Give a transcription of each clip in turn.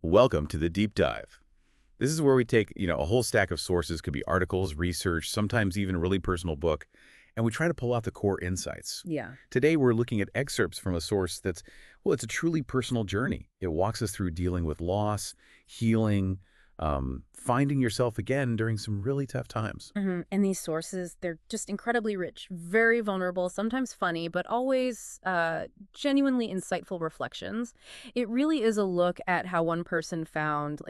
Welcome to the deep dive. This is where we take, a whole stack of sources, could be articles, research, sometimes even a really personal book, and we try to pull out the core insights. Yeah. Today, we're looking at excerpts from a source that's, well, it's a truly personal journey. It walks us through dealing with loss, healing, finding yourself again during some really tough times. And these sources, they're just incredibly rich, very vulnerable, sometimes funny, but always genuinely insightful reflections. It really is a look at how one person found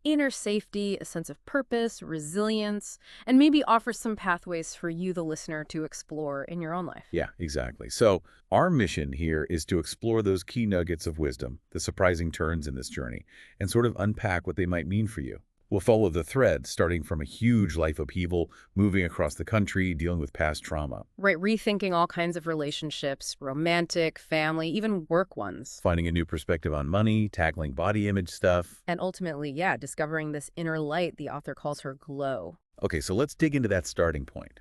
inner safety, a sense of purpose, resilience, and maybe offers some pathways for you, the listener, to explore in your own life. Yeah, exactly. So our mission here is to explore those key nuggets of wisdom, the surprising turns in this journey, and sort of unpack what they might mean for you. We'll follow the thread, starting from a huge life upheaval, moving across the country, dealing with past trauma. Right, rethinking all kinds of relationships, romantic, family, even work ones. Finding a new perspective on money, tackling body image stuff. And ultimately, yeah, discovering this inner light the author calls her glow. Okay, so let's dig into that starting point.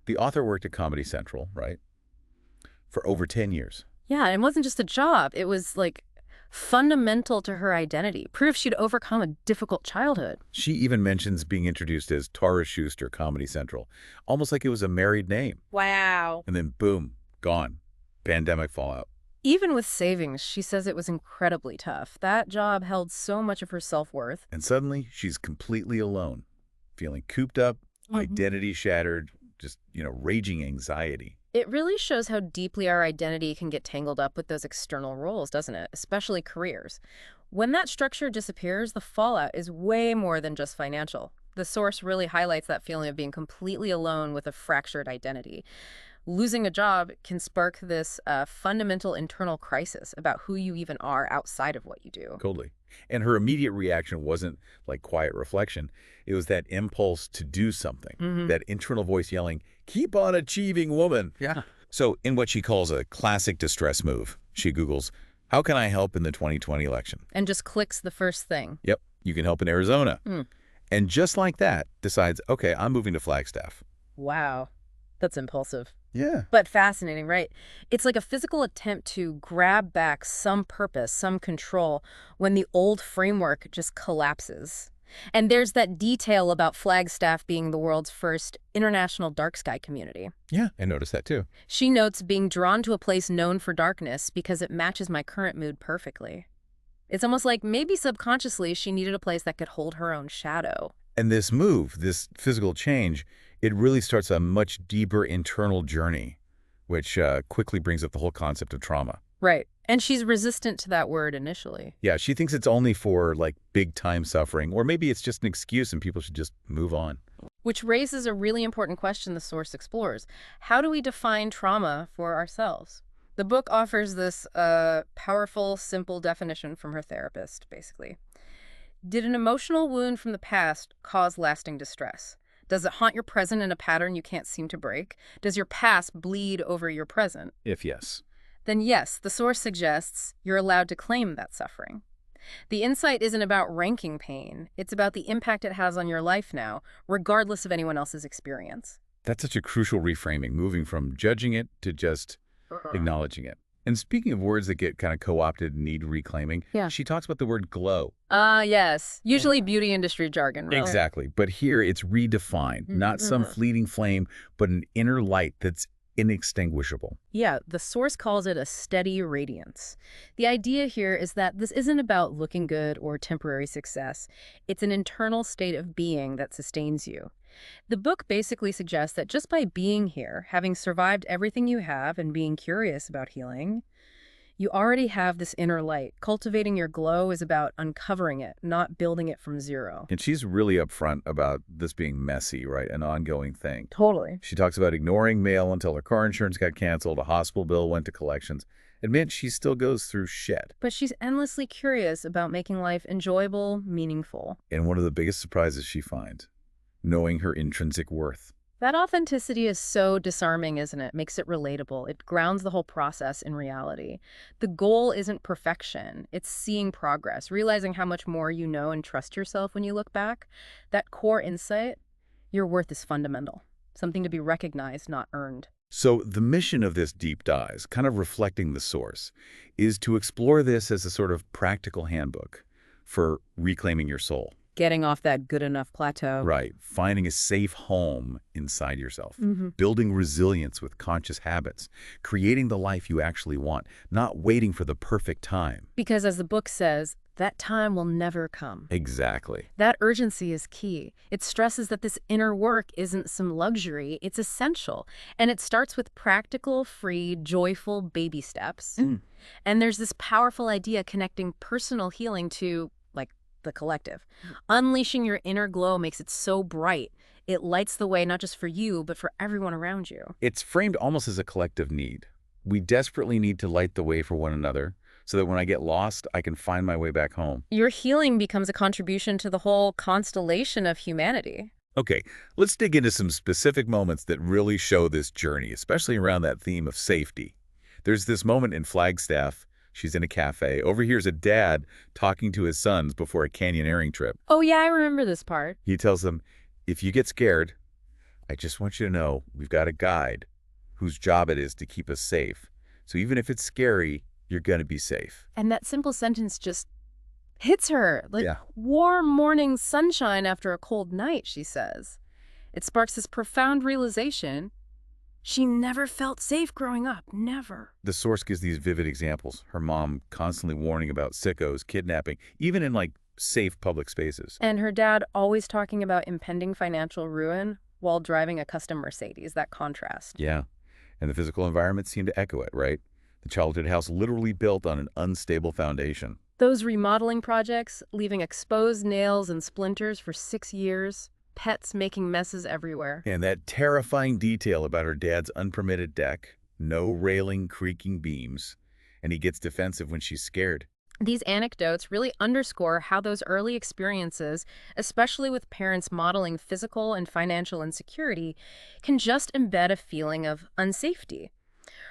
The author worked at Comedy Central, right? For over 10 years. Yeah, and it wasn't just a job. It was fundamental to her identity, proof she'd overcome a difficult childhood. She even mentions being introduced as Tara Schuster, Comedy Central, almost like it was a married name. Wow. And then boom, gone. Pandemic fallout. Even with savings, she says it was incredibly tough. That job held so much of her self-worth. And suddenly, she's completely alone, feeling cooped up, identity shattered, just, raging anxiety. It really shows how deeply our identity can get tangled up with those external roles, doesn't it? Especially careers. When that structure disappears, the fallout is way more than just financial. The source really highlights that feeling of being completely alone with a fractured identity. Losing a job can spark this fundamental internal crisis about who you even are outside of what you do. Totally. And her immediate reaction wasn't like quiet reflection. It was that impulse to do something, that internal voice yelling, "Keep on achieving, woman." Yeah. So in what she calls a classic distress move, she Googles, "How can I help in the 2020 election?" And just clicks the first thing. Yep, you can help in Arizona. And just like that, decides, okay, I'm moving to Flagstaff. Wow. That's impulsive. Yeah. But fascinating, right? It's like a physical attempt to grab back some purpose, some control, when the old framework just collapses. And there's that detail about Flagstaff being the world's first international dark sky community. Yeah, I noticed that too. She notes being drawn to a place known for darkness because it matches my current mood perfectly. It's almost like maybe subconsciously she needed a place that could hold her own shadow. And this move, this physical change, it really starts a much deeper internal journey, which quickly brings up the whole concept of trauma. Right. And she's resistant to that word initially. Yeah, she thinks it's only for big-time suffering, or maybe it's just an excuse and people should just move on. Which raises a really important question the source explores. How do we define trauma for ourselves? The book offers this powerful, simple definition from her therapist, basically. Did an emotional wound from the past cause lasting distress? Does it haunt your present in a pattern you can't seem to break? Does your past bleed over your present? If yes. Then yes, the source suggests you're allowed to claim that suffering. The insight isn't about ranking pain. It's about the impact it has on your life now, regardless of anyone else's experience. That's such a crucial reframing, moving from judging it to just acknowledging it. And speaking of words that get kind of co-opted and need reclaiming, she talks about the word glow. Yes. Usually beauty industry jargon, right? Exactly. But here it's redefined, not some fleeting flame, but an inner light that's inextinguishable. Yeah, the source calls it a steady radiance. The idea here is that this isn't about looking good or temporary success. It's an internal state of being that sustains you. The book basically suggests that just by being here, having survived everything you have and being curious about healing, you already have this inner light. Cultivating your glow is about uncovering it, not building it from zero. And she's really upfront about this being messy, right? An ongoing thing. Totally. She talks about ignoring mail until her car insurance got canceled, a hospital bill went to collections. Admit she still goes through shit. But she's endlessly curious about making life enjoyable, meaningful. And one of the biggest surprises she finds, knowing her intrinsic worth. That authenticity is so disarming, isn't it? Makes it relatable. It grounds the whole process in reality. The goal isn't perfection. It's seeing progress, realizing how much more you know and trust yourself when you look back. That core insight, your worth is fundamental. Something to be recognized, not earned. So the mission of this deep dive, kind of reflecting the source, is to explore this as a sort of practical handbook. for reclaiming your soul. Getting off that good enough plateau. Right. Finding a safe home inside yourself. Hmm. Building resilience with conscious habits. Creating the life you actually want, not waiting for the perfect time. Because as the book says, that time will never come. Exactly. That urgency is key. It stresses that this inner work isn't some luxury, it's essential. And it starts with practical, free, joyful baby steps. And there's this powerful idea connecting personal healing to, like, the collective. Unleashing your inner glow makes it so bright. It lights the way not just for you, but for everyone around you. It's framed almost as a collective need. We desperately need to light the way for one another so that when I get lost, I can find my way back home. Your healing becomes a contribution to the whole constellation of humanity. Okay, let's dig into some specific moments that really show this journey, especially around that theme of safety. There's this moment in Flagstaff. She's in a cafe, overhears a dad talking to his sons before a canyoneering trip. Oh yeah, I remember this part. He tells them, if you get scared, I just want you to know we've got a guide whose job it is to keep us safe. So even if it's scary, you're going to be safe. And that simple sentence just hits her like Yeah. warm morning sunshine after a cold night, she says. It sparks this profound realization. She never felt safe growing up, never. The source gives these vivid examples. Her mom constantly warning about sickos, kidnapping, even in safe public spaces. And her dad always talking about impending financial ruin while driving a custom Mercedes, that contrast. Yeah. And the physical environment seemed to echo it, right? The childhood house literally built on an unstable foundation. Those remodeling projects, leaving exposed nails and splinters for 6 years, pets making messes everywhere. And that terrifying detail about her dad's unpermitted deck, no railing, creaking beams, and he gets defensive when she's scared. These anecdotes really underscore how those early experiences, especially with parents modeling physical and financial insecurity, can just embed a feeling of unsafety.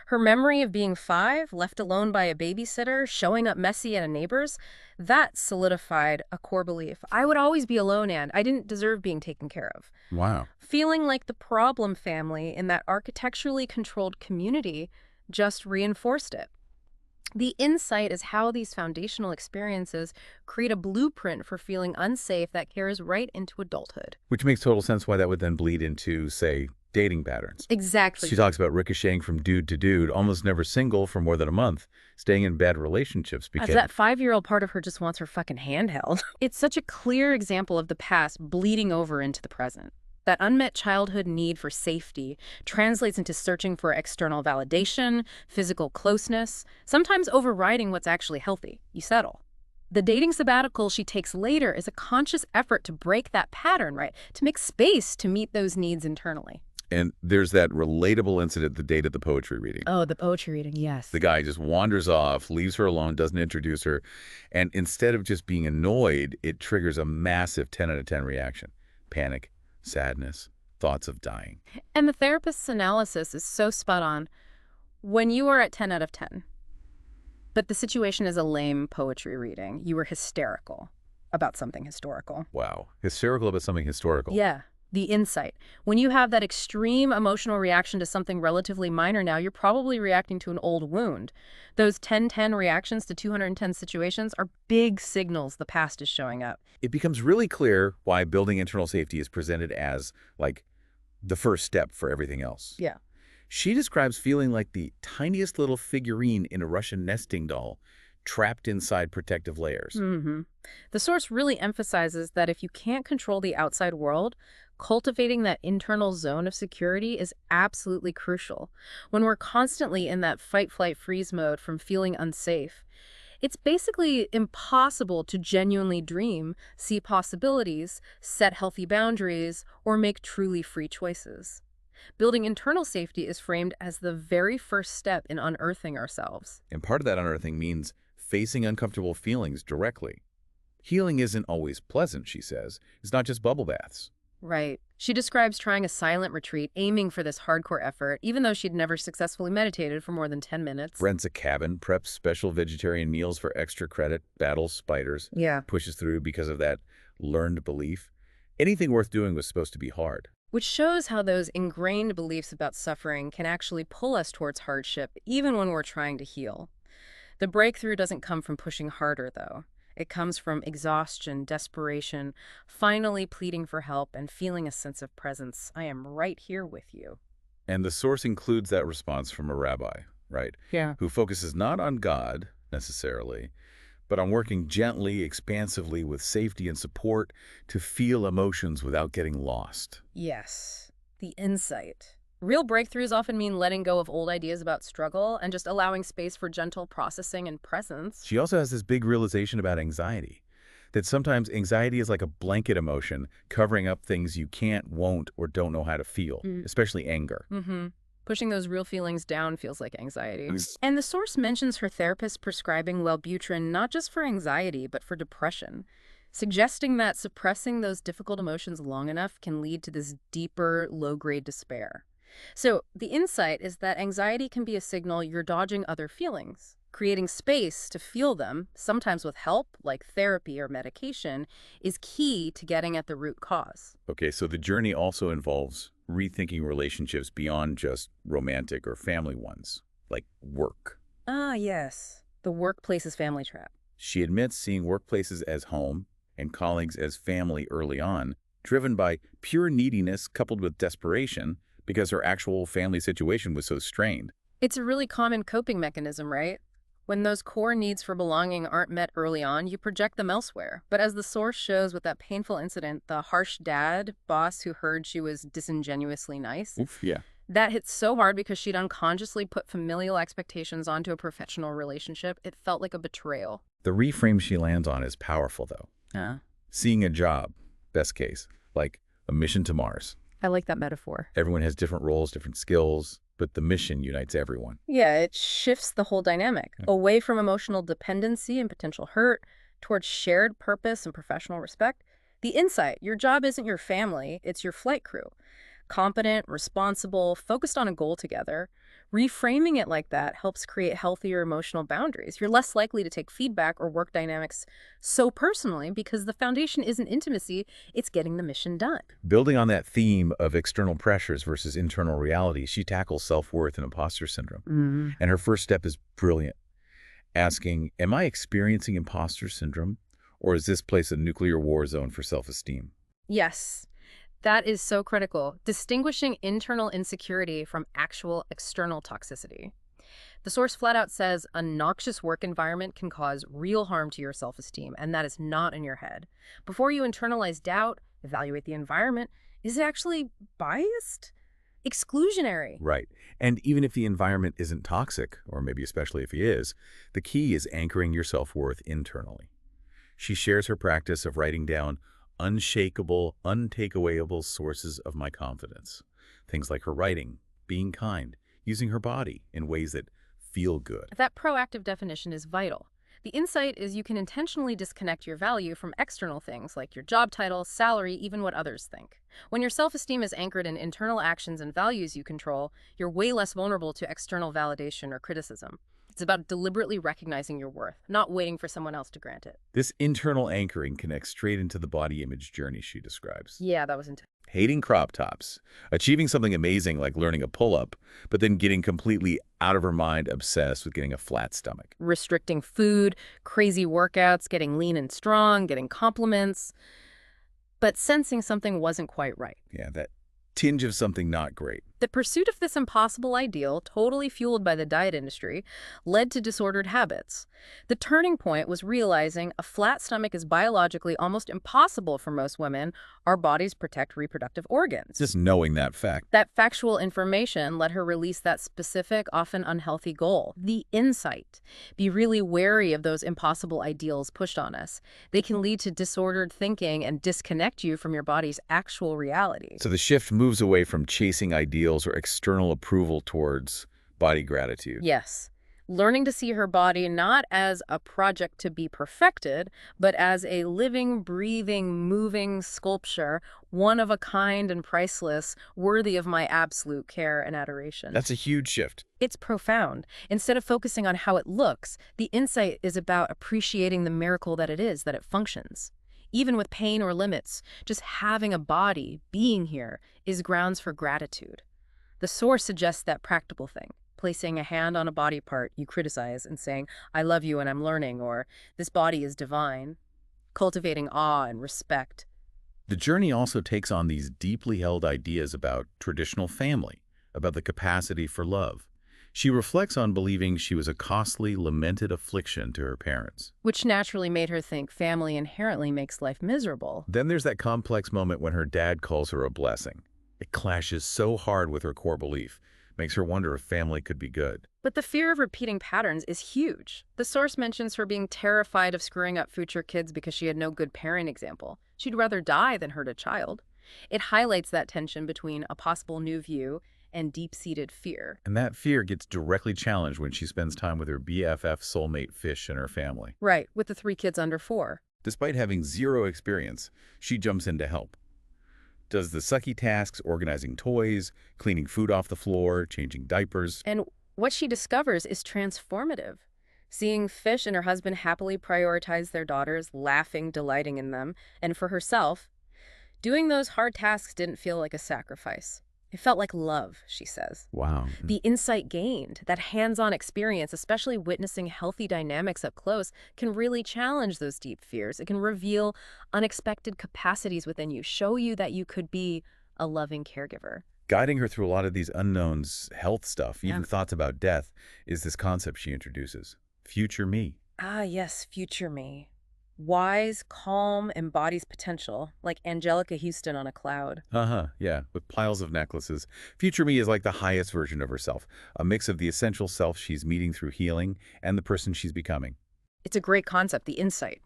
Her memory of being 5, left alone by a babysitter, showing up messy at a neighbor's, that solidified a core belief. I would always be alone, and I didn't deserve being taken care of. Wow. Feeling like the problem family in that architecturally controlled community just reinforced it. The insight is how these foundational experiences create a blueprint for feeling unsafe that carries right into adulthood. Which makes total sense why that would then bleed into, say, dating patterns. Exactly. She talks about ricocheting from dude to dude, almost never single for more than a month, staying in bad relationships As because that 5-year-old part of her just wants her fucking hand held. It's such a clear example of the past bleeding over into the present. That unmet childhood need for safety translates into searching for external validation, physical closeness, sometimes overriding what's actually healthy. You settle. The dating sabbatical she takes later is a conscious effort to break that pattern, right? To make space to meet those needs internally. And there's that relatable incident the date of the poetry reading. Oh, the poetry reading, yes. The guy just wanders off, leaves her alone, doesn't introduce her, and instead of just being annoyed, it triggers a massive 10 out of 10 reaction. Panic, sadness, thoughts of dying. And the therapist's analysis is so spot on. When you are at 10 out of 10, but the situation is a lame poetry reading, you were hysterical about something historical. Wow. Hysterical about something historical. Yeah. The insight. When you have that extreme emotional reaction to something relatively minor now, you're probably reacting to an old wound. Those 10-10 reactions to 210 situations are big signals the past is showing up. It becomes really clear why building internal safety is presented as, the first step for everything else. Yeah. She describes feeling like the tiniest little figurine in a Russian nesting doll, trapped inside protective layers. Mm-hmm. The source really emphasizes that if you can't control the outside world, cultivating that internal zone of security is absolutely crucial. When we're constantly in that fight, flight, freeze mode from feeling unsafe, it's basically impossible to genuinely dream, see possibilities, set healthy boundaries, or make truly free choices. Building internal safety is framed as the very first step in unearthing ourselves. And part of that unearthing means facing uncomfortable feelings directly. Healing isn't always pleasant, she says. It's not just bubble baths. Right. She describes trying a silent retreat, aiming for this hardcore effort, even though she'd never successfully meditated for more than 10 minutes. Rents a cabin, preps special vegetarian meals for extra credit, battles spiders, Yeah. pushes through because of that learned belief. Anything worth doing was supposed to be hard. Which shows how those ingrained beliefs about suffering can actually pull us towards hardship, even when we're trying to heal. The breakthrough doesn't come from pushing harder, though. It comes from exhaustion, desperation, finally pleading for help and feeling a sense of presence. I am right here with you. And the source includes that response from a rabbi, right? Yeah. Who focuses not on God, necessarily, but on working gently, expansively with safety and support to feel emotions without getting lost. Yes, the insight. Real breakthroughs often mean letting go of old ideas about struggle and just allowing space for gentle processing and presence. She also has this big realization about anxiety, that sometimes anxiety is like a blanket emotion covering up things you can't, won't, or don't know how to feel, especially anger. Mm-hmm. Pushing those real feelings down feels like anxiety. And the source mentions her therapist prescribing Wellbutrin not just for anxiety, but for depression, suggesting that suppressing those difficult emotions long enough can lead to this deeper, low-grade despair. So the insight is that anxiety can be a signal you're dodging other feelings. Creating space to feel them, sometimes with help, like therapy or medication, is key to getting at the root cause. Okay, so the journey also involves rethinking relationships beyond just romantic or family ones, like work. Ah, yes. The workplace's family trap. She admits seeing workplaces as home and colleagues as family early on, driven by pure neediness coupled with desperation because her actual family situation was so strained. It's a really common coping mechanism, right? When those core needs for belonging aren't met early on, you project them elsewhere. But as the source shows with that painful incident, the harsh dad boss who heard she was disingenuously nice, Oof, yeah. that hit so hard because she'd unconsciously put familial expectations onto a professional relationship. It felt like a betrayal. The reframe she lands on is powerful, though. Seeing a job, best case, like a mission to Mars. I like that metaphor. Everyone has different roles, different skills, but the mission unites everyone. Yeah, it shifts the whole dynamic away from emotional dependency and potential hurt towards shared purpose and professional respect. The insight, your job isn't your family, it's your flight crew. Competent, responsible, focused on a goal together. Reframing it like that helps create healthier emotional boundaries. You're less likely to take feedback or work dynamics so personally because the foundation isn't intimacy, it's getting the mission done. Building on that theme of external pressures versus internal reality, she tackles self-worth and imposter syndrome. And her first step is brilliant, asking, am I experiencing imposter syndrome, or is this place a nuclear war zone for self-esteem? Yes. That is so critical, distinguishing internal insecurity from actual external toxicity. The source flat out says a noxious work environment can cause real harm to your self-esteem, and that is not in your head. Before you internalize doubt, evaluate the environment. Is it actually biased? Exclusionary? Right. And even if the environment isn't toxic, or maybe especially if it is, the key is anchoring your self-worth internally. She shares her practice of writing down unshakable, untakeawayable sources of my confidence. Things like her writing, being kind, using her body in ways that feel good. That proactive definition is vital. The insight is you can intentionally disconnect your value from external things like your job title, salary, even what others think. When your self-esteem is anchored in internal actions and values you control, you're way less vulnerable to external validation or criticism. It's about deliberately recognizing your worth, not waiting for someone else to grant it. This internal anchoring connects straight into the body image journey she describes. Yeah, that was intense. Hating crop tops, achieving something amazing like learning a pull-up, but then getting completely out of her mind obsessed with getting a flat stomach. Restricting food, crazy workouts, getting lean and strong, getting compliments, but sensing something wasn't quite right. Yeah, that tinge of something not great. The pursuit of this impossible ideal, totally fueled by the diet industry, led to disordered habits. The turning point was realizing a flat stomach is biologically almost impossible for most women. Our bodies protect reproductive organs. Just knowing that fact. That factual information let her release that specific, often unhealthy goal, the insight. Be really wary of those impossible ideals pushed on us. They can lead to disordered thinking and disconnect you from your body's actual reality. So the shift moves away from chasing ideals or external approval towards body gratitude. Yes. Learning to see her body not as a project to be perfected, but as a living, breathing, moving sculpture, one of a kind and priceless, worthy of my absolute care and adoration. That's a huge shift. It's profound. Instead of focusing on how it looks, the insight is about appreciating the miracle that it is, that it functions. Even with pain or limits, just having a body, being here, is grounds for gratitude. The source suggests that practical thing. placing a hand on a body part you criticize and saying, I love you and I'm learning, or this body is divine, cultivating awe and respect. The journey also takes on these deeply held ideas about traditional family, about the capacity for love. She reflects on believing she was a costly, lamented affliction to her parents. Which naturally made her think family inherently makes life miserable. Then there's that complex moment when her dad calls her a blessing. It clashes so hard with her core belief, makes her wonder if family could be good. But the fear of repeating patterns is huge. The source mentions her being terrified of screwing up future kids because she had no good parent example. She'd rather die than hurt a child. It highlights that tension between a possible new view and deep-seated fear. And that fear gets directly challenged when she spends time with her BFF soulmate Fish and her family. Right, with the 3 kids under 4. Despite having zero experience, she jumps in to help. Does the sucky tasks, organizing toys, cleaning food off the floor, changing diapers. And what she discovers is transformative. Seeing Fish and her husband happily prioritize their daughters, laughing, delighting in them, and for herself, doing those hard tasks didn't feel like a sacrifice. It felt like love, she says. Wow. The insight gained, that hands-on experience, especially witnessing healthy dynamics up close, can really challenge those deep fears. It can reveal unexpected capacities within you, show you that you could be a loving caregiver. Guiding her through a lot of these unknowns, health stuff, even Yeah. thoughts about death, is this concept she introduces. Future me. Ah, yes, future me. Wise, calm, embodies potential, like Angelica Houston on a cloud. Yeah, with piles of necklaces. Future me is like the highest version of herself, a mix of the essential self she's meeting through healing and the person she's becoming. It's a great concept, the insight.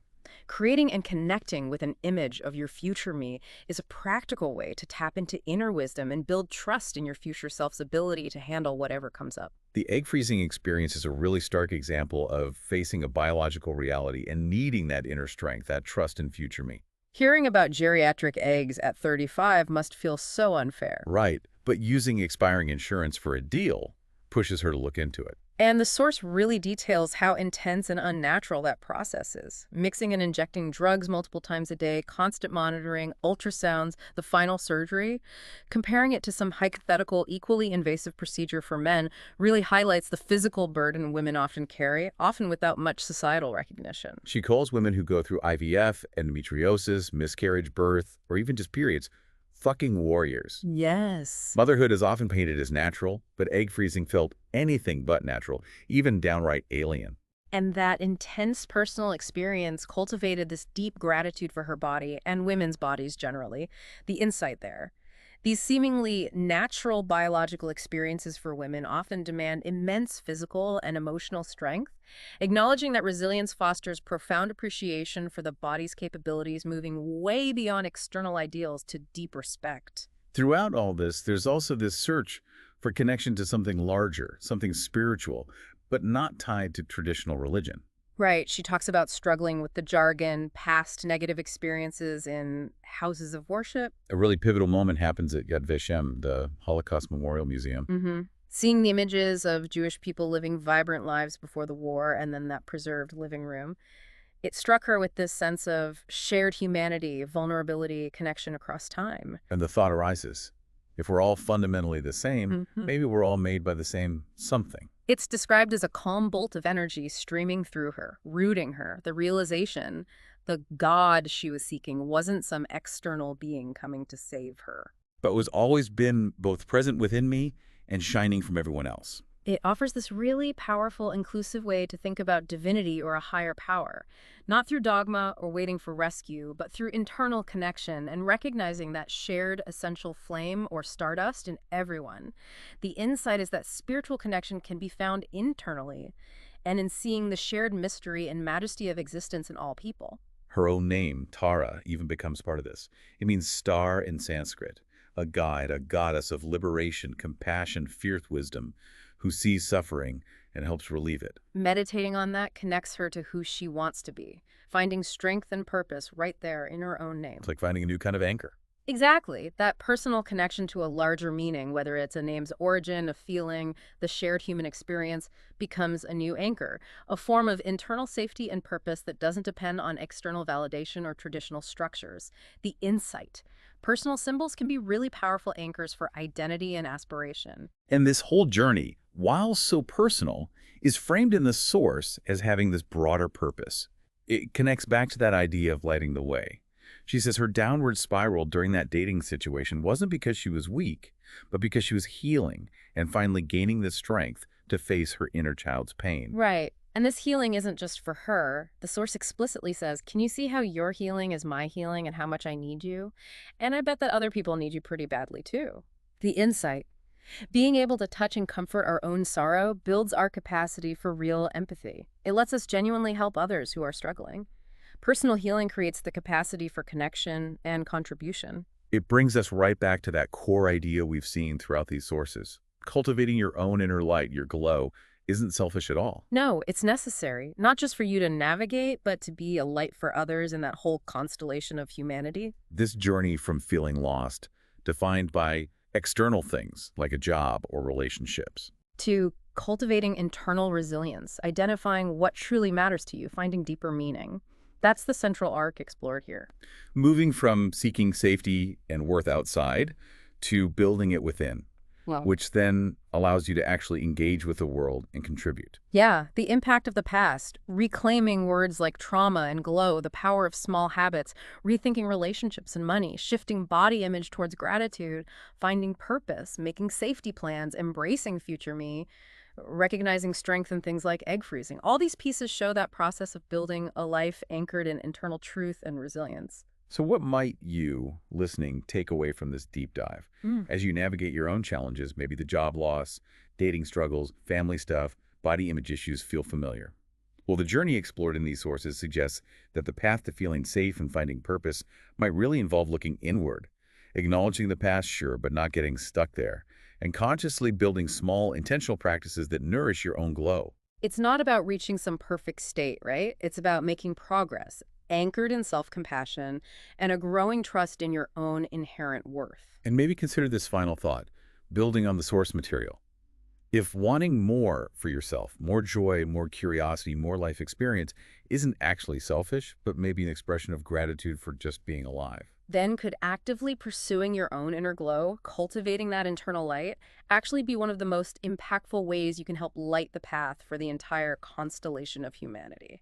Creating and connecting with an image of your future me is a practical way to tap into inner wisdom and build trust in your future self's ability to handle whatever comes up. The egg freezing experience is a really stark example of facing a biological reality and needing that inner strength, that trust in future me. Hearing about geriatric eggs at 35 must feel so unfair. Right, but using expiring insurance for a deal pushes her to look into it. And the source really details how intense and unnatural that process is. Mixing and injecting drugs multiple times a day, constant monitoring, ultrasounds, the final surgery. Comparing it to some hypothetical, equally invasive procedure for men really highlights the physical burden women often carry, often without much societal recognition. She calls women who go through IVF, endometriosis, miscarriage, birth, or even just periods, fucking warriors. Yes. Motherhood is often painted as natural, but egg freezing felt anything but natural, even downright alien. And that intense personal experience cultivated this deep gratitude for her body and women's bodies generally, the insight there. These seemingly natural biological experiences for women often demand immense physical and emotional strength, acknowledging that resilience fosters profound appreciation for the body's capabilities, moving way beyond external ideals to deep respect. Throughout all this, there's also this search for connection to something larger, something spiritual, but not tied to traditional religion. Right. She talks about struggling with the jargon, past negative experiences in houses of worship. A really pivotal moment happens at Yad Vashem, the Holocaust Memorial Museum. Seeing the images of Jewish people living vibrant lives before the war and then that preserved living room, it struck her with this sense of shared humanity, vulnerability, connection across time. And the thought arises, if we're all fundamentally the same, maybe we're all made by the same something. It's described as a calm bolt of energy streaming through her, rooting her, the realization the God she was seeking wasn't some external being coming to save her. But was always been both present within me and shining from everyone else. It offers this really powerful, inclusive way to think about divinity or a higher power, not through dogma or waiting for rescue, but through internal connection and recognizing that shared essential flame or stardust in everyone. The insight is that spiritual connection can be found internally and in seeing the shared mystery and majesty of existence in all people. Her own name, Tara, even becomes part of this. It means star in Sanskrit, a guide, a goddess of liberation, compassion, fierce wisdom, who sees suffering and helps relieve it. Meditating on that connects her to who she wants to be, finding strength and purpose right there in her own name. It's like finding a new kind of anchor. Exactly. That personal connection to a larger meaning, whether it's a name's origin, a feeling, the shared human experience, becomes a new anchor, a form of internal safety and purpose that doesn't depend on external validation or traditional structures. The insight. Personal symbols can be really powerful anchors for identity and aspiration. And this whole journey while so personal, is framed in the source as having this broader purpose. It connects back to that idea of lighting the way. She says her downward spiral during that dating situation wasn't because she was weak, but because she was healing and finally gaining the strength to face her inner child's pain. Right. And this healing isn't just for her. The source explicitly says, can you see how your healing is my healing and how much I need you? And I bet that other people need you pretty badly too. The insight. Being able to touch and comfort our own sorrow builds our capacity for real empathy. It lets us genuinely help others who are struggling. Personal healing creates the capacity for connection and contribution. It brings us right back to that core idea we've seen throughout these sources. Cultivating your own inner light, your glow, isn't selfish at all. No, it's necessary, not just for you to navigate, but to be a light for others in that whole constellation of humanity. This journey from feeling lost, defined by external things like a job or relationships, To cultivating internal resilience, identifying what truly matters to you, finding deeper meaning. That's the central arc explored here. moving from seeking safety and worth outside to building it within, Well, which then allows you to actually engage with the world and contribute. yeah, the impact of the past, reclaiming words like trauma and glow, the power of small habits, rethinking relationships and money, shifting body image towards gratitude, finding purpose, making safety plans, embracing future me, recognizing strength in things like egg freezing. All these pieces show that process of building a life anchored in internal truth and resilience. So what might you, listening, take away from this deep dive? Mm. As you navigate your own challenges, maybe the job loss, dating struggles, family stuff, body image issues feel familiar. Well, the journey explored in these sources suggests that the path to feeling safe and finding purpose might really involve looking inward, acknowledging the past, sure, but not getting stuck there, and consciously building small, intentional practices that nourish your own glow. It's not about reaching some perfect state, right? It's about making progress, anchored in self-compassion and a growing trust in your own inherent worth. And maybe consider this final thought, building on the source material. If wanting more for yourself, more joy, more curiosity, more life experience, isn't actually selfish, but maybe an expression of gratitude for just being alive. Then could actively pursuing your own inner glow, cultivating that internal light, actually be one of the most impactful ways you can help light the path for the entire constellation of humanity.